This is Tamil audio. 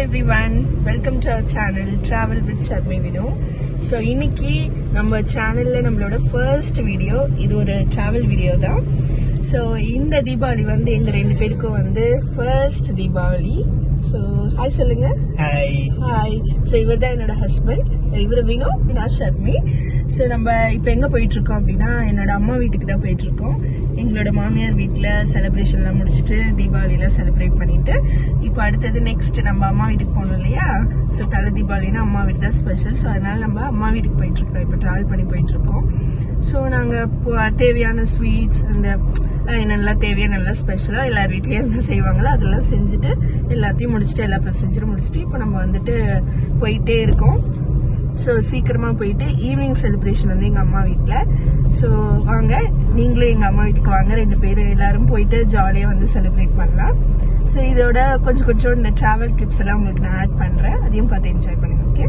everyone, welcome to our channel Travel with Sharmi Vinu. So இன்னைக்கு நம்ம சேனல்ல நம்மளோட ஃபர்ஸ்ட் வீடியோ இது ஒரு travel வீடியோ தான். So இந்த தீபாவளி வந்து எங்க ரெண்டு பேருக்கும் வந்து ஃபர்ஸ்ட் தீபாவளி. So ஹாய் சொல்லுங்க. ஹாய். ஸோ இவர் தான் என்னோட ஹஸ்பண்ட், இவர் வினோ, நான் ஷர்மி. ஸோ நம்ம இப்போ எங்கே போயிட்டுருக்கோம் அப்படின்னா என்னோட அம்மா வீட்டுக்கு தான் போயிட்டுருக்கோம். எங்களோட மாமியார் வீட்டில் செலிப்ரேஷன்லாம் முடிச்சுட்டு தீபாவளியில் செலிப்ரேட் பண்ணிட்டு இப்போ அடுத்தது நெக்ஸ்ட் நம்ம அம்மா வீட்டுக்கு போகணும் இல்லையா. ஸோ தலை தீபாவளினா அம்மா வீடு தான் ஸ்பெஷல். ஸோ அதனால நம்ம அம்மா வீட்டுக்கு போயிட்டுருக்கோம், இப்போ ட்ராவல் பண்ணி போயிட்டுருக்கோம். ஸோ நாங்கள் தேவையான ஸ்வீட்ஸ் அந்த என்னெல்லாம் தேவையோ நல்லா ஸ்பெஷலாக எல்லார் வீட்லேயும் என்ன செய்வாங்களோ அதெல்லாம் செஞ்சுட்டு எல்லாத்தையும் முடிச்சுட்டு எல்லா ப்ரொசீஜரும் முடிச்சுட்டு இப்போ நம்ம வந்துட்டு போயிட்டே இருக்கோம். ஸோ சீக்கிரமாக போயிட்டு ஈவினிங் செலிப்ரேஷன் வந்து எங்கள் அம்மா வீட்டில். ஸோ வாங்க நீங்களும் எங்கள் அம்மா வீட்டுக்கு வாங்க, ரெண்டு பேரும் எல்லாரும் போயிட்டு ஜாலியாக வந்து செலிப்ரேட் பண்ணலாம். ஸோ இதோட கொஞ்சம் இந்த ட்ராவல் கிளிப்ஸ் எல்லாம் உங்களுக்கு நான் ஆட் பண்ணுறேன், அதையும் பார்த்து என்ஜாய் பண்ணுங்க. ஓகே.